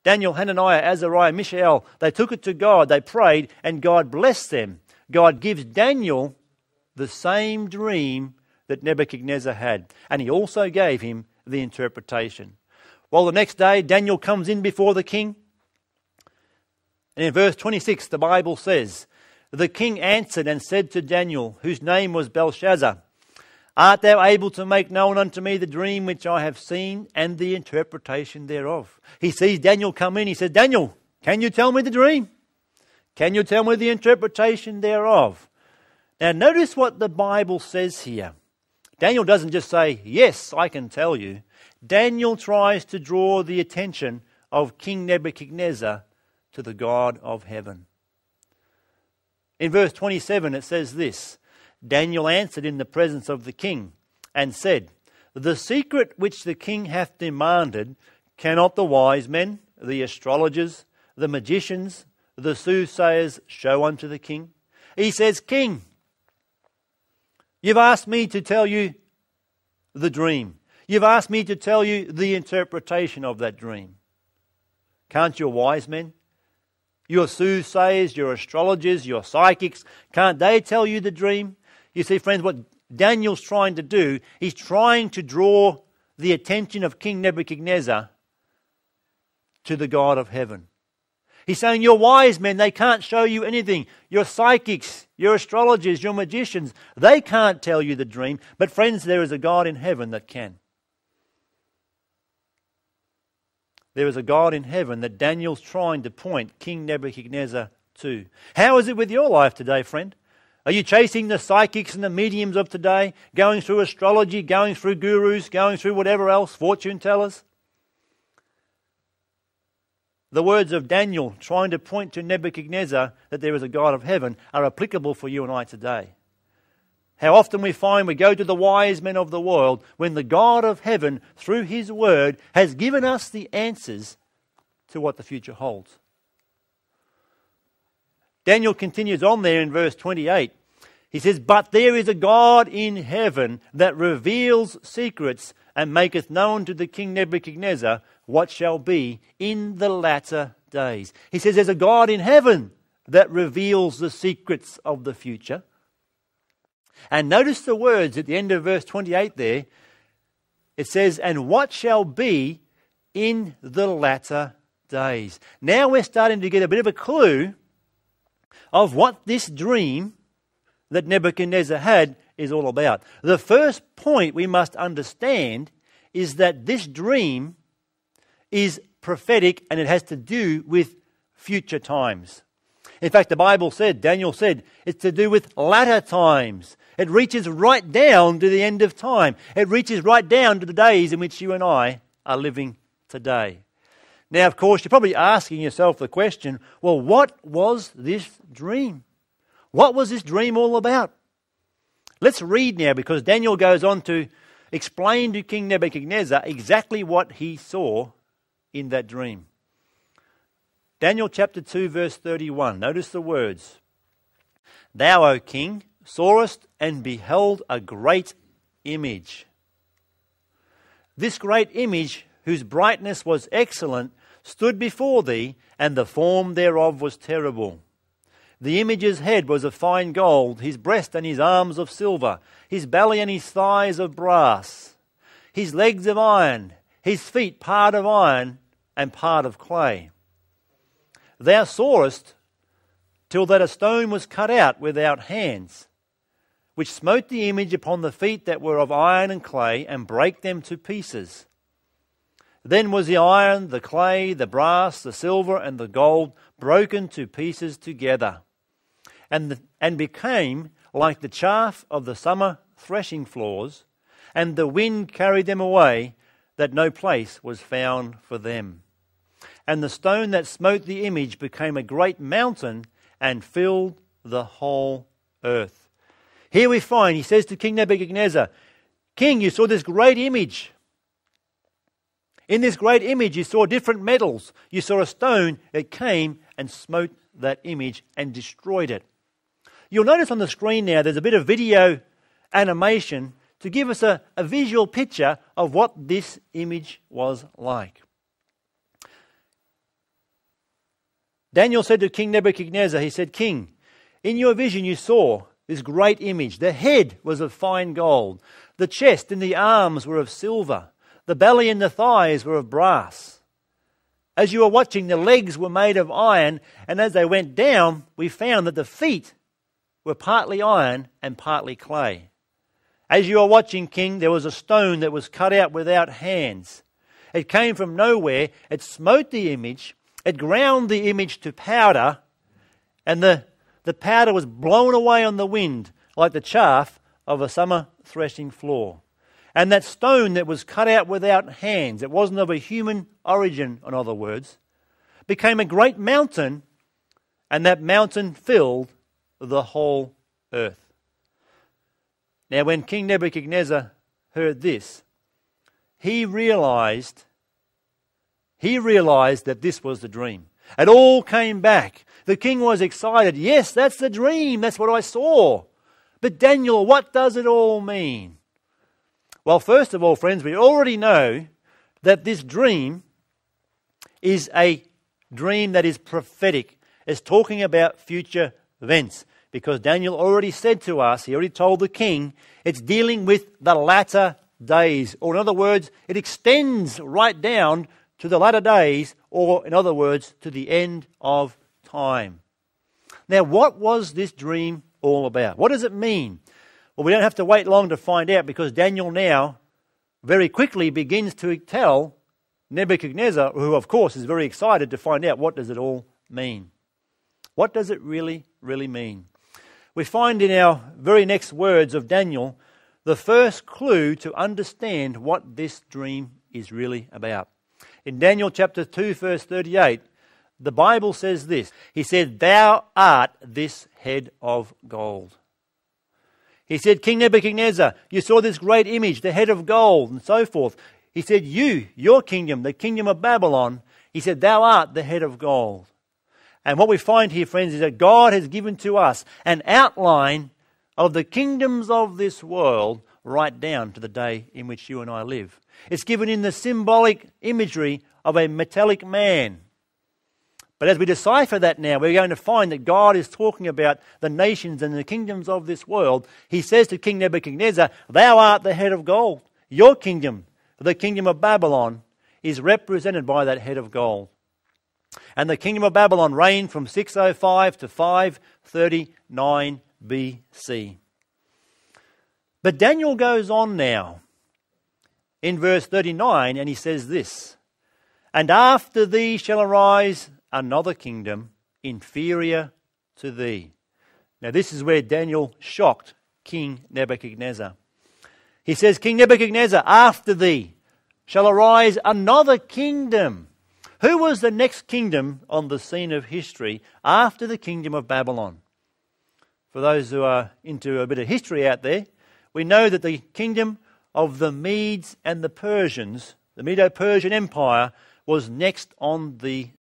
Daniel, Hananiah, Azariah, Mishael, they took it to God, they prayed, and God blessed them. God gives Daniel the same dream that Nebuchadnezzar had, and he also gave him the interpretation. Well, the next day, Daniel comes in before the king, and in verse 26, the Bible says, "The king answered and said to Daniel, whose name was Belshazzar, Art thou able to make known unto me the dream which I have seen and the interpretation thereof?" He sees Daniel come in. He says, "Daniel, can you tell me the dream? Can you tell me the interpretation thereof?" Now notice what the Bible says here. Daniel doesn't just say, "Yes, I can tell you." Daniel tries to draw the attention of King Nebuchadnezzar to the God of heaven. In verse 27 it says this, "Daniel answered in the presence of the king and said, The secret which the king hath demanded cannot the wise men, the astrologers, the magicians, the soothsayers show unto the king?" He says, "King, you've asked me to tell you the dream. You've asked me to tell you the interpretation of that dream. Can't your wise men, your soothsayers, your astrologers, your psychics, can't they tell you the dream?" You see, friends, what Daniel's trying to do, he's trying to draw the attention of King Nebuchadnezzar to the God of heaven. He's saying, your wise men, they can't show you anything. Your psychics, your astrologers, your magicians, they can't tell you the dream. But friends, there is a God in heaven that can. There is a God in heaven that Daniel's trying to point King Nebuchadnezzar to. How is it with your life today, friend? Are you chasing the psychics and the mediums of today, going through astrology, going through gurus, going through whatever else, fortune tellers? The words of Daniel trying to point to Nebuchadnezzar that there is a God of heaven are applicable for you and I today. How often we find we go to the wise men of the world when the God of heaven, through his word, has given us the answers to what the future holds. Daniel continues on there in verse 28. He says, "But there is a God in heaven that reveals secrets and maketh known to the king Nebuchadnezzar what shall be in the latter days." He says there's a God in heaven that reveals the secrets of the future. And notice the words at the end of verse 28 there. It says, "And what shall be in the latter days." Now we're starting to get a bit of a clue of what this dream that Nebuchadnezzar had is all about. The first point we must understand is that this dream is prophetic and it has to do with future times. In fact, the Bible said, Daniel said, it's to do with latter times. It reaches right down to the end of time. It reaches right down to the days in which you and I are living today. Now, of course, you're probably asking yourself the question, well, what was this dream? What was this dream all about? Let's read now, because Daniel goes on to explain to King Nebuchadnezzar exactly what he saw in that dream. Daniel chapter 2 verse 31. Notice the words. "Thou, O king, sawest and beheld a great image. This great image, whose brightness was excellent, stood before thee, and the form thereof was terrible. The image's head was of fine gold, his breast and his arms of silver, his belly and his thighs of brass, his legs of iron, his feet part of iron and part of clay. Thou sawest till that a stone was cut out without hands, which smote the image upon the feet that were of iron and clay, and brake them to pieces. Then was the iron, the clay, the brass, the silver, and the gold broken to pieces together, and became like the chaff of the summer threshing floors, and the wind carried them away, that no place was found for them. And the stone that smote the image became a great mountain, and filled the whole earth." Here we find, he says to King Nebuchadnezzar, "King, you saw this great image. In this great image you saw different metals. You saw a stone that came and smote that image and destroyed it." You'll notice on the screen now there's a bit of video animation to give us a visual picture of what this image was like. Daniel said to King Nebuchadnezzar, he said, "King, in your vision you saw this great image. The head was of fine gold. The chest and the arms were of silver. The belly and the thighs were of brass. As you were watching, the legs were made of iron, and as they went down, we found that the feet were partly iron and partly clay. As you were watching, King, there was a stone that was cut out without hands. It came from nowhere. It smote the image. It ground the image to powder, and the powder was blown away on the wind like the chaff of a summer threshing floor. And that stone that was cut out without hands, it wasn't of a human origin, in other words, became a great mountain, and that mountain filled the whole earth." Now, when King Nebuchadnezzar heard this, he realized that this was the dream. It all came back. The king was excited. Yes, that's the dream. That's what I saw. But Daniel, what does it all mean? Well, first of all, friends, we already know that this dream is a dream that is prophetic. It's talking about future events. Because Daniel already said to us, he already told the king, it's dealing with the latter days. Or in other words, it extends right down to the latter days, or in other words, to the end of time. Now, what was this dream all about? What does it mean? Well, we don't have to wait long to find out, because Daniel now very quickly begins to tell Nebuchadnezzar, who of course is very excited to find out what does it all mean. What does it really mean? We find in our very next words of Daniel the first clue to understand what this dream is really about. In Daniel chapter 2 verse 38, the Bible says this. He said, "Thou art this head of gold." He said, "King Nebuchadnezzar, you saw this great image, the head of gold," and so forth. He said, your kingdom, the kingdom of Babylon, he said, "Thou art the head of gold." And what we find here, friends, is that God has given to us an outline of the kingdoms of this world right down to the day in which you and I live. It's given in the symbolic imagery of a metallic man. But as we decipher that now, we're going to find that God is talking about the nations and the kingdoms of this world. He says to King Nebuchadnezzar, "Thou art the head of gold." Your kingdom, the kingdom of Babylon, is represented by that head of gold. And the kingdom of Babylon reigned from 605 to 539 BC. But Daniel goes on now in verse 39, and he says this, "And after thee shall arise another kingdom inferior to thee." Now this is where Daniel shocked King Nebuchadnezzar. He says, "King Nebuchadnezzar, after thee shall arise another kingdom." Who was the next kingdom on the scene of history after the kingdom of Babylon? For those who are into a bit of history out there, we know that the kingdom of the Medes and the Persians, the Medo-Persian Empire, was next on the